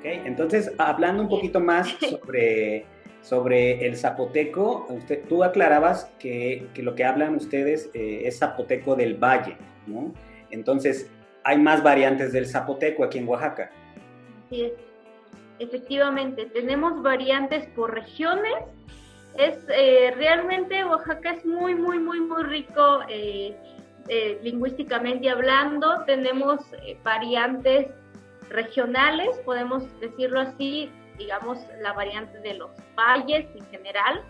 Ok, entonces, hablando un Así poquito más es. sobre el zapoteco, tú aclarabas que lo que hablan ustedes es zapoteco del Valle, ¿no? Entonces, hay más variantes del zapoteco aquí en Oaxaca. Así es. Efectivamente, tenemos variantes por regiones. Realmente Oaxaca es muy, muy, muy, muy rico lingüísticamente hablando. Tenemos variantes regionales, podemos decirlo así, digamos la variante de los valles en general,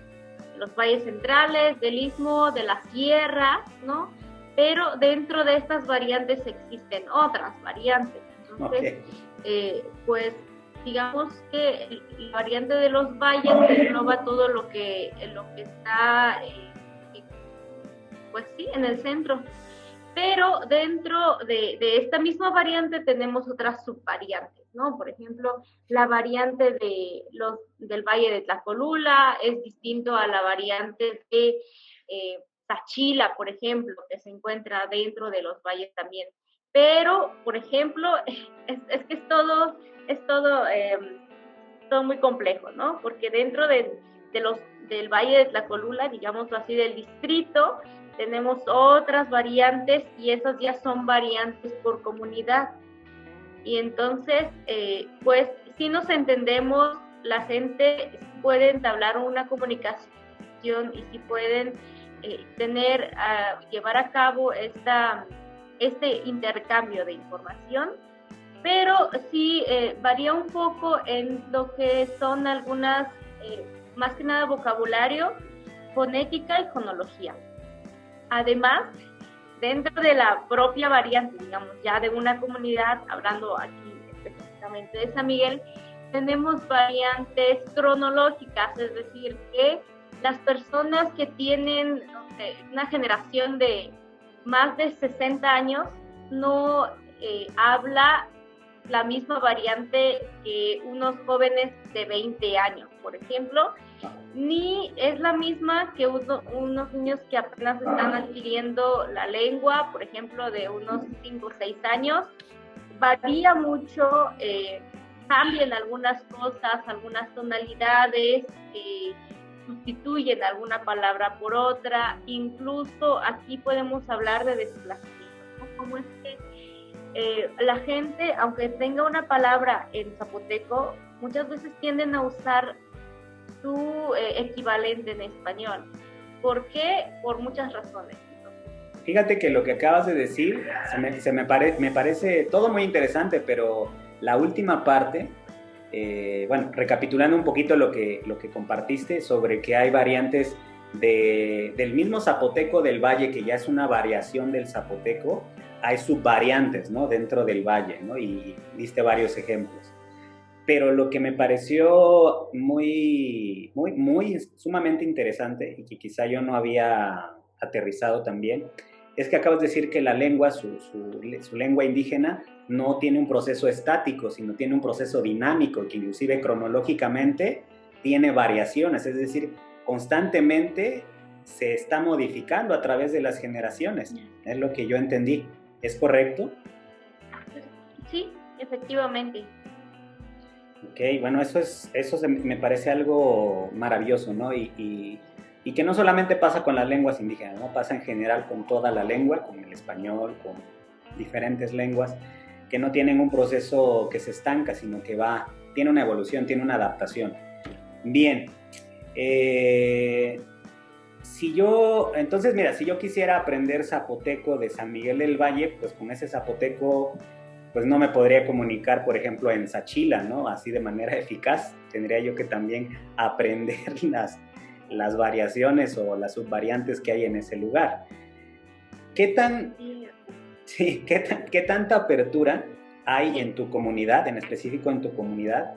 los valles centrales, del istmo, de la sierra, ¿no? Pero dentro de estas variantes existen otras variantes. Ok, Entonces, pues digamos que la variante de los valles engloba todo lo que está, pues sí, en el centro. Pero dentro de esta misma variante tenemos otras subvariantes, ¿no? Por ejemplo, la variante del Valle de Tlacolula es distinto a la variante de Tachila, por ejemplo, que se encuentra dentro de los valles también. Pero, por ejemplo, es que es todo, todo muy complejo, ¿no? Porque dentro del Valle de Tlacolula, digámoslo así, del distrito, tenemos otras variantes y esas ya son variantes por comunidad. Y entonces, pues, si nos entendemos, la gente puede entablar una comunicación y si pueden llevar a cabo este intercambio de información, pero sí varía un poco en lo que son algunas, más que nada vocabulario, fonética y fonología. Además, dentro de la propia variante, digamos, ya de una comunidad, hablando aquí específicamente de San Miguel, tenemos variantes cronológicas, es decir, que las personas que tienen, no sé, una generación de más de 60 años no habla la misma variante que unos jóvenes de 20 años, por ejemplo, ni es la misma que unos niños que apenas están adquiriendo la lengua, por ejemplo, de unos 5 o 6 años. Varía mucho, cambian algunas cosas, algunas tonalidades, sustituyen alguna palabra por otra, incluso aquí podemos hablar de desplazamiento, ¿no? Como es que la gente, aunque tenga una palabra en zapoteco, muchas veces tienden a usar su equivalente en español. ¿Por qué? Por muchas razones. fíjate que lo que acabas de decir me parece todo muy interesante, pero la última parte, bueno, recapitulando un poquito lo que compartiste sobre que hay variantes del mismo zapoteco del valle, que ya es una variación del zapoteco, hay subvariantes, ¿no? Dentro del valle, ¿no? Y diste varios ejemplos. Pero lo que me pareció muy sumamente interesante y que quizá yo no había aterrizado también, es que acabas de decir que la lengua, su lengua indígena, no tiene un proceso estático, sino tiene un proceso dinámico, que inclusive cronológicamente tiene variaciones, es decir, constantemente se está modificando a través de las generaciones, es lo que yo entendí. ¿Es correcto? Sí, efectivamente. Ok, bueno, me parece algo maravilloso, ¿no? Y que no solamente pasa con las lenguas indígenas, ¿no? Pasa en general con toda la lengua, con el español, con diferentes lenguas, que no tienen un proceso que se estanca, sino que tiene una evolución, tiene una adaptación. Bien, entonces mira, si yo quisiera aprender zapoteco de San Miguel del Valle, pues con ese zapoteco pues no me podría comunicar, por ejemplo, en Sachila, ¿no? Así de manera eficaz. Tendría yo que también aprender las variaciones o las subvariantes que hay en ese lugar. ¿Qué tan, Sí, sí, qué tanta apertura hay sí. en tu comunidad, en específico en tu comunidad,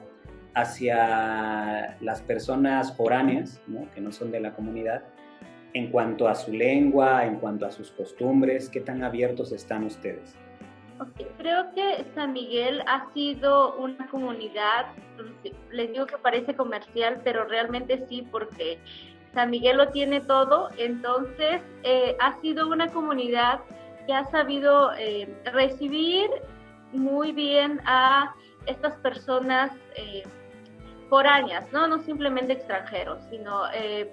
hacia las personas foráneas, ¿no? Que no son de la comunidad, en cuanto a su lengua, en cuanto a sus costumbres? ¿Qué tan abiertos están ustedes? Okay. Creo que San Miguel ha sido una comunidad, les digo que parece comercial, pero realmente sí, porque San Miguel lo tiene todo. Entonces ha sido una comunidad que ha sabido recibir muy bien a estas personas foráneas, ¿no? No simplemente extranjeros, sino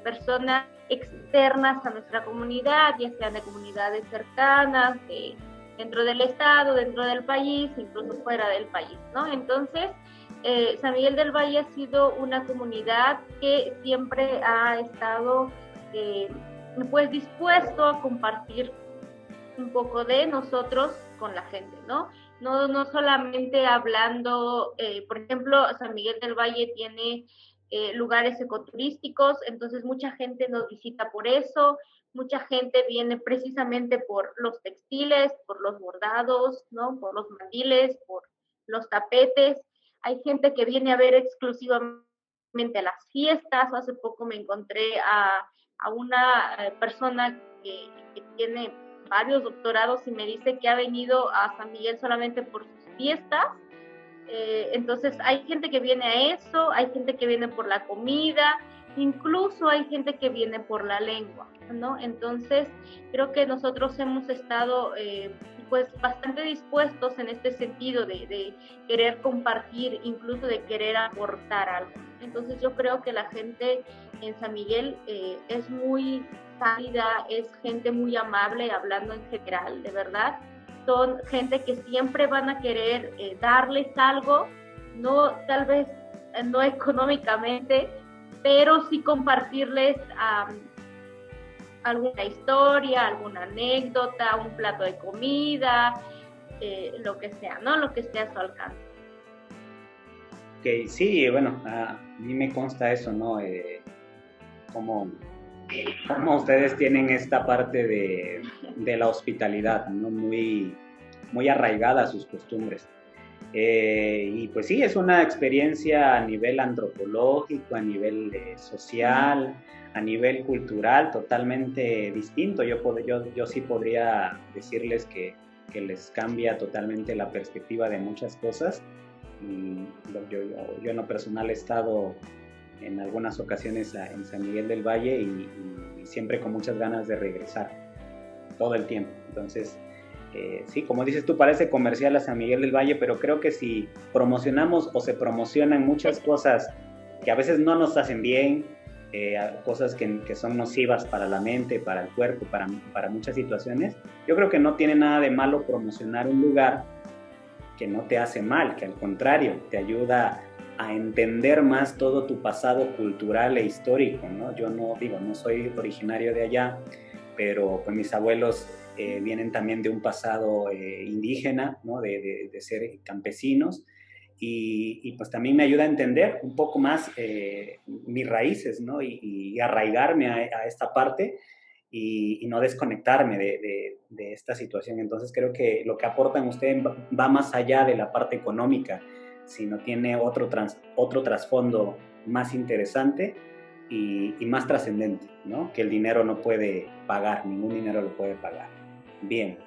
personas externas a nuestra comunidad, ya sean de comunidades cercanas, dentro del estado, dentro del país, incluso fuera del país, ¿no? Entonces, San Miguel del Valle ha sido una comunidad que siempre ha estado pues dispuesto a compartir un poco de nosotros con la gente, ¿no? No solamente hablando, por ejemplo, San Miguel del Valle tiene lugares ecoturísticos, entonces mucha gente nos visita por eso, mucha gente viene precisamente por los textiles, por los bordados, ¿no? Por los mandiles, por los tapetes. Hay gente que viene a ver exclusivamente las fiestas. Hace poco me encontré a una persona que tiene varios doctorados y me dice que ha venido a San Miguel solamente por sus fiestas. Entonces hay gente que viene a eso, hay gente que viene por la comida, incluso hay gente que viene por la lengua, ¿no? Entonces creo que nosotros hemos estado pues bastante dispuestos en este sentido de querer compartir, incluso de querer aportar algo. Entonces yo creo que la gente en San Miguel es muy cálida, es gente muy amable, hablando en general, de verdad. Son gente que siempre van a querer darles algo, no tal vez no económicamente, pero sí compartirles alguna historia, alguna anécdota, un plato de comida, lo que sea, ¿no? Lo que esté a su alcance. Okay, sí, bueno, a mí me consta eso, ¿no? Como ustedes tienen esta parte de la hospitalidad, ¿no? Muy arraigada a sus costumbres. Y pues sí, es una experiencia a nivel antropológico, a nivel social, a nivel cultural, totalmente distinto. Yo sí podría decirles que les cambia totalmente la perspectiva de muchas cosas. Y yo en lo personal he estado en algunas ocasiones en San Miguel del Valle y siempre con muchas ganas de regresar, todo el tiempo. Entonces, sí, como dices tú, parece comercial a San Miguel del Valle, pero creo que si promocionamos o se promocionan muchas cosas que a veces no nos hacen bien, cosas que son nocivas para la mente, para el cuerpo, para muchas situaciones, yo creo que no tiene nada de malo promocionar un lugar que no te hace mal, que al contrario, te ayuda a entender más todo tu pasado cultural e histórico, ¿no? Yo no soy originario de allá, pero pues mis abuelos vienen también de un pasado indígena, ¿no? De ser campesinos, y pues también me ayuda a entender un poco más mis raíces, ¿no? Y arraigarme a esta parte y no desconectarme de esta situación. Entonces creo que lo que aportan ustedes va más allá de la parte económica, sino tiene otro trasfondo más interesante y más trascendente, ¿no? Que el dinero no puede pagar, ningún dinero lo puede pagar. Bien,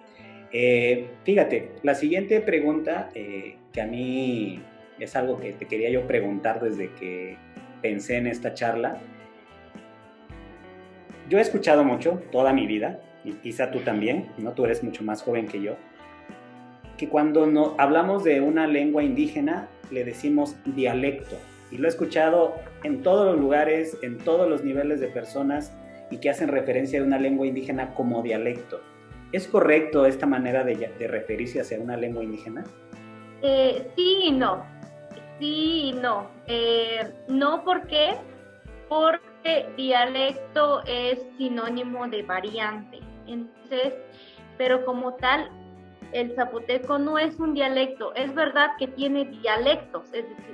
fíjate, la siguiente pregunta que a mí es algo que te quería yo preguntar desde que pensé en esta charla. Yo he escuchado mucho toda mi vida, y quizá tú también, ¿no? Tú eres mucho más joven que yo, que cuando hablamos de una lengua indígena le decimos dialecto, y lo he escuchado en todos los lugares, en todos los niveles de personas, y que hacen referencia a una lengua indígena como dialecto. ¿Es correcto esta manera de referirse hacia una lengua indígena? Sí y no. Sí y no. No, ¿por qué? Porque dialecto es sinónimo de variante. Entonces, pero como tal, el zapoteco no es un dialecto. Es verdad que tiene dialectos,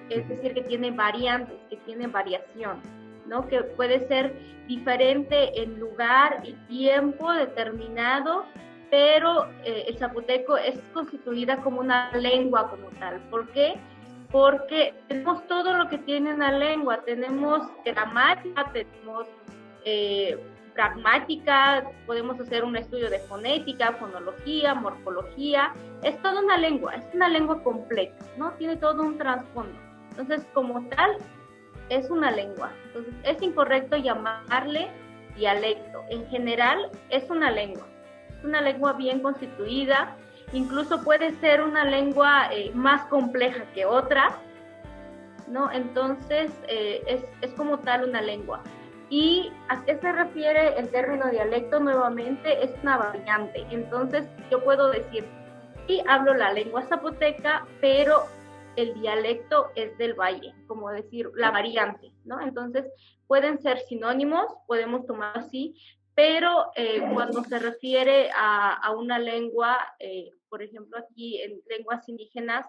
es decir, que tiene variantes, que tiene variación, ¿no? Que puede ser diferente en lugar y tiempo determinado, pero el zapoteco es constituida como una lengua como tal. ¿Por qué? Porque tenemos todo lo que tiene una lengua. Tenemos gramática, tenemos pragmática, podemos hacer un estudio de fonética, fonología, morfología. Es toda una lengua completa, ¿no? Tiene todo un trasfondo. Entonces, como tal, es una lengua. Entonces, es incorrecto llamarle dialecto. En general, es una lengua. Es una lengua bien constituida. incluso puede ser una lengua más compleja que otra, ¿no? Entonces, es como tal una lengua. ¿Y a qué se refiere el término dialecto? Nuevamente, es una variante. Entonces, yo puedo decir, sí, hablo la lengua zapoteca, pero el dialecto es del valle, como decir, la variante, ¿no? Entonces, pueden ser sinónimos, podemos tomar así, pero cuando se refiere a una lengua, por ejemplo, aquí en lenguas indígenas,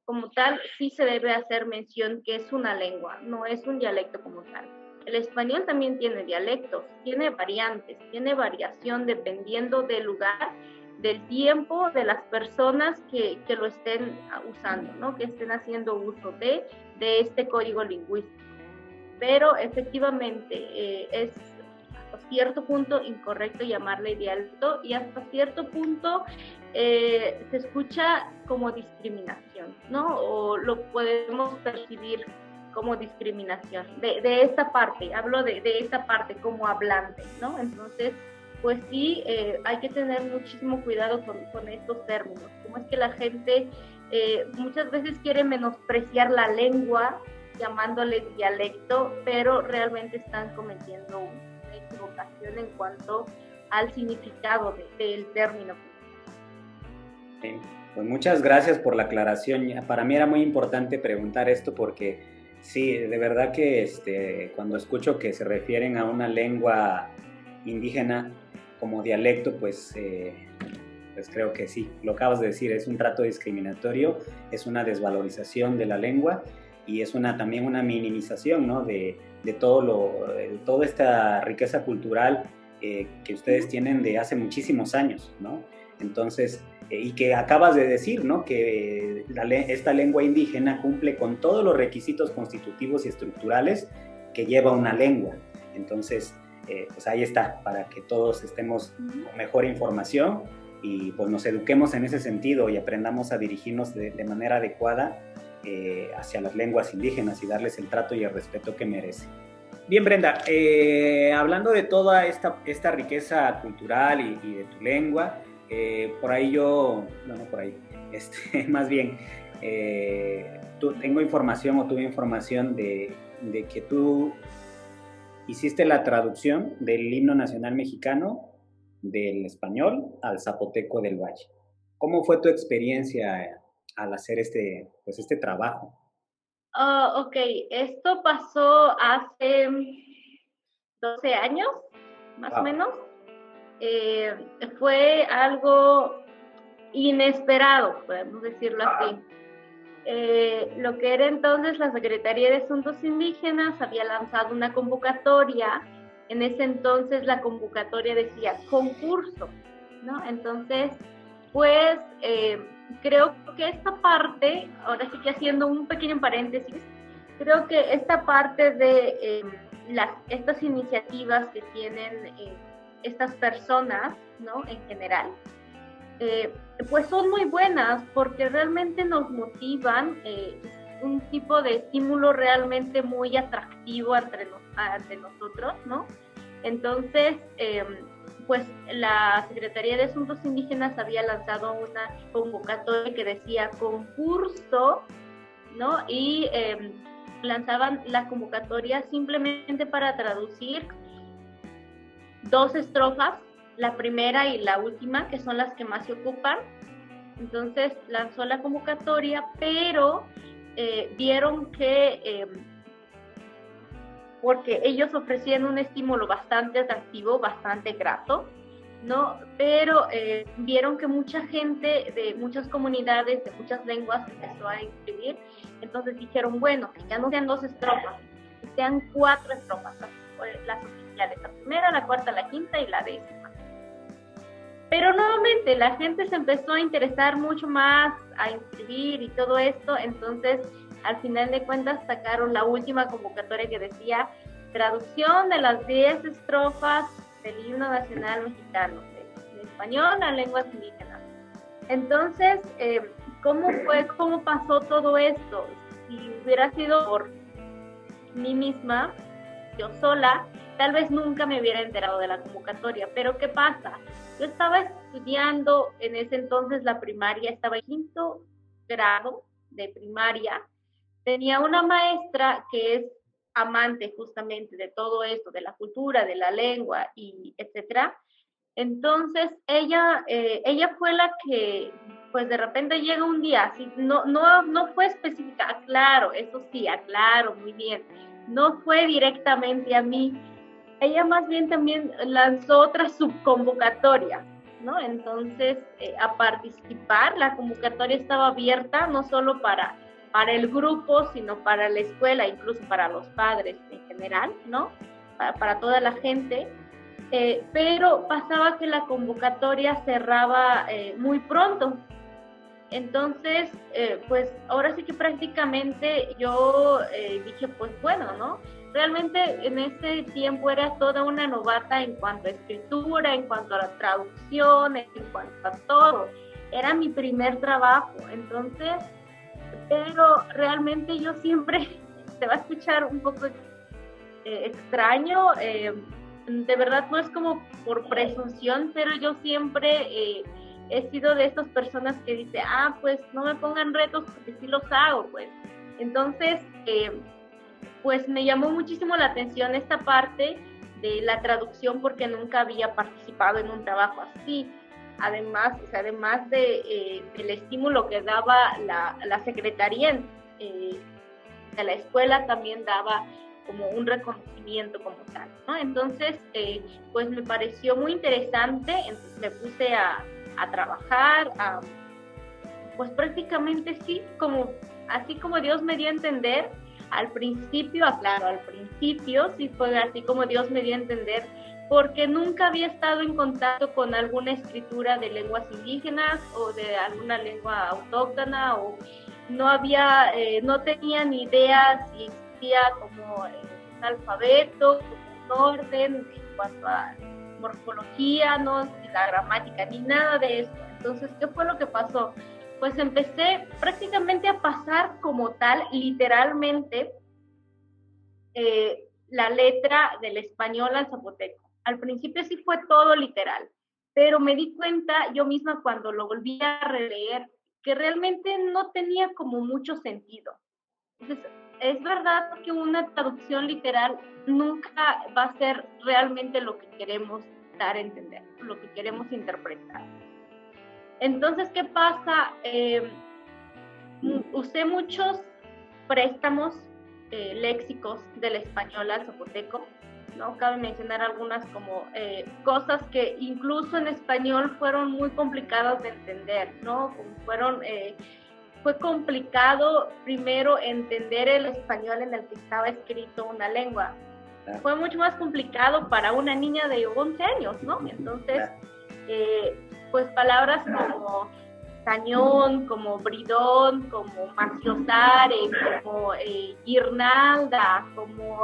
como tal, sí se debe hacer mención que es una lengua, no es un dialecto como tal. El español también tiene dialectos, tiene variantes, tiene variación dependiendo del lugar, del tiempo, de las personas que lo estén usando, ¿no? Que estén haciendo uso de este código lingüístico. Pero efectivamente es hasta cierto punto incorrecto llamarle dialecto y hasta cierto punto se escucha como discriminación, ¿no? O lo podemos percibir como discriminación de esta parte, hablo de esta parte como hablante, ¿no? Entonces, pues sí, hay que tener muchísimo cuidado con estos términos, como es que la gente muchas veces quiere menospreciar la lengua llamándole dialecto, pero realmente están cometiendo una equivocación en cuanto al significado del término. Sí, pues muchas gracias por la aclaración. Para mí era muy importante preguntar esto porque sí, de verdad que cuando escucho que se refieren a una lengua indígena como dialecto, pues creo que sí, lo acabas de decir, es un trato discriminatorio, es una desvalorización de la lengua y es también una minimización, ¿no? de toda esta riqueza cultural que ustedes tienen de hace muchísimos años, ¿no? Entonces, y que acabas de decir, ¿no? Que esta lengua indígena cumple con todos los requisitos constitutivos y estructurales que lleva una lengua. Entonces, pues ahí está, para que todos estemos con mejor información y pues nos eduquemos en ese sentido y aprendamos a dirigirnos de manera adecuada hacia las lenguas indígenas y darles el trato y el respeto que merecen. Bien, Brenda, hablando de toda esta riqueza cultural y de tu lengua, por ahí más bien, tuve información de que tú hiciste la traducción del himno nacional mexicano del español al zapoteco del Valle. ¿Cómo fue tu experiencia al hacer este trabajo? Ok, esto pasó hace 12 años, más o menos. Fue algo inesperado, podemos decirlo así. Lo que era entonces la Secretaría de Asuntos Indígenas había lanzado una convocatoria. En ese entonces la convocatoria decía concurso, ¿no? Entonces, pues creo que esta parte, ahora sí que haciendo un pequeño paréntesis, creo que esta parte de estas iniciativas que tienen estas personas, ¿no? En general, pues son muy buenas porque realmente nos motivan, un tipo de estímulo realmente muy atractivo entre nosotros, ¿no? Entonces, pues la Secretaría de Asuntos Indígenas había lanzado una convocatoria que decía concurso, ¿no? Y lanzaban la convocatoria simplemente para traducir 2 estrofas, la primera y la última, que son las que más se ocupan. Entonces lanzó la convocatoria, pero vieron que porque ellos ofrecían un estímulo bastante atractivo, bastante grato, ¿no? Pero vieron que mucha gente de muchas comunidades, de muchas lenguas empezó a inscribir. Entonces dijeron, bueno, que ya no sean 2 estrofas, que sean 4 estrofas, las oficiales, la primera, la cuarta, la quinta y la 10ª. Pero nuevamente la gente se empezó a interesar mucho más, a inscribir y todo esto. Entonces al final de cuentas sacaron la última convocatoria que decía traducción de las 10 estrofas del himno nacional mexicano, de español a lenguas indígenas. Entonces, ¿cómo pasó todo esto? Si hubiera sido por mí misma, yo sola, tal vez nunca me hubiera enterado de la convocatoria. Pero ¿qué pasa? Yo estaba estudiando en ese entonces la primaria, estaba en quinto grado de primaria. Tenía una maestra que es amante justamente de todo esto, de la cultura, de la lengua y etcétera. Entonces ella fue la que, pues de repente llega un día, así, no fue específica, aclaro, eso sí, aclaro, muy bien, no fue directamente a mí, ella más bien también lanzó otra subconvocatoria, ¿no? Entonces, a participar, la convocatoria estaba abierta no solo para el grupo, sino para la escuela, incluso para los padres en general, ¿no? Para toda la gente. Pero pasaba que la convocatoria cerraba muy pronto. Entonces, pues ahora sí que prácticamente yo dije, pues bueno, ¿no? Realmente en ese tiempo era toda una novata en cuanto a escritura, en cuanto a la traducción, en cuanto a todo. Era mi primer trabajo, entonces, pero realmente yo siempre, te va a escuchar un poco extraño, de verdad no es como por presunción, pero yo siempre he sido de estas personas que dice, pues no me pongan retos porque sí los hago, pues. Entonces, pues me llamó muchísimo la atención esta parte de la traducción porque nunca había participado en un trabajo así. Además, o sea, además de el estímulo que daba la secretaría de la escuela, también daba como un reconocimiento como tal, ¿no? Entonces, pues me pareció muy interesante, entonces me puse a trabajar, pues prácticamente sí, así como Dios me dio a entender, al principio, aclaro, al principio sí fue así como Dios me dio a entender, porque nunca había estado en contacto con alguna escritura de lenguas indígenas o de alguna lengua autóctona, o no tenía ni idea si existía como un alfabeto, un orden en cuanto a morfología, no la gramática, ni nada de eso. Entonces, ¿qué fue lo que pasó? Pues empecé prácticamente a pasar como tal, literalmente, la letra del español al zapoteco. Al principio sí fue todo literal, pero me di cuenta yo misma cuando lo volví a releer que realmente no tenía como mucho sentido. Entonces, es verdad que una traducción literal nunca va a ser realmente lo que queremos dar a entender, lo que queremos interpretar. Entonces, ¿qué pasa? Usé muchos préstamos léxicos del español al zapoteco, ¿no? Cabe mencionar algunas como cosas que incluso en español fueron muy complicadas de entender, ¿no? Fue complicado primero entender el español en el que estaba escrito una lengua. Fue mucho más complicado para una niña de 11 años, ¿no? Entonces, pues palabras como cañón, como bridón, como maciosare, como guirnalda, como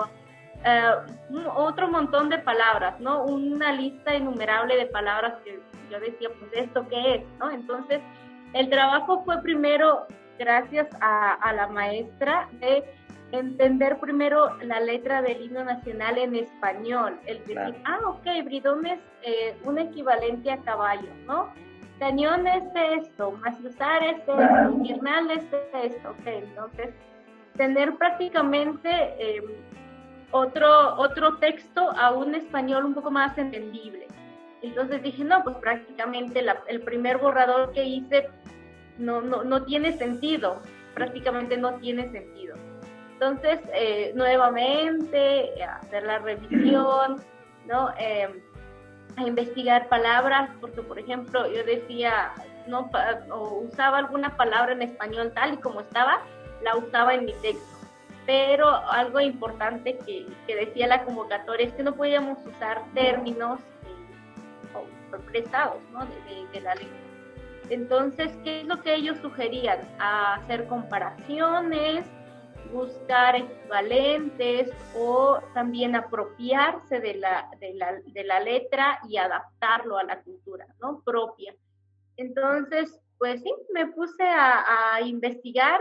otro montón de palabras, ¿no? Una lista innumerable de palabras que yo decía, pues, ¿esto qué es? ¿No? Entonces, el trabajo fue primero, gracias a la maestra, de entender primero la letra del himno nacional en español. El decir, ok, bridón es un equivalente a caballo, ¿no? Cañón es esto, maciosar es esto, guirnalda es esto, ok. Entonces, tener prácticamente otro texto a un español un poco más entendible. Entonces dije, no, pues prácticamente el primer borrador que hice no tiene sentido, prácticamente no tiene sentido. Entonces, nuevamente, hacer la revisión, ¿no? A investigar palabras, porque, por ejemplo, yo decía, no, o usaba alguna palabra en español tal y como estaba, la usaba en mi texto. Pero algo importante que decía la convocatoria es que no podíamos usar términos prestados, ¿no? de la lengua. Entonces, ¿qué es lo que ellos sugerían? Hacer comparaciones, buscar equivalentes o también apropiarse de la letra y adaptarlo a la cultura, ¿no? Propia. Entonces, pues sí, me puse a investigar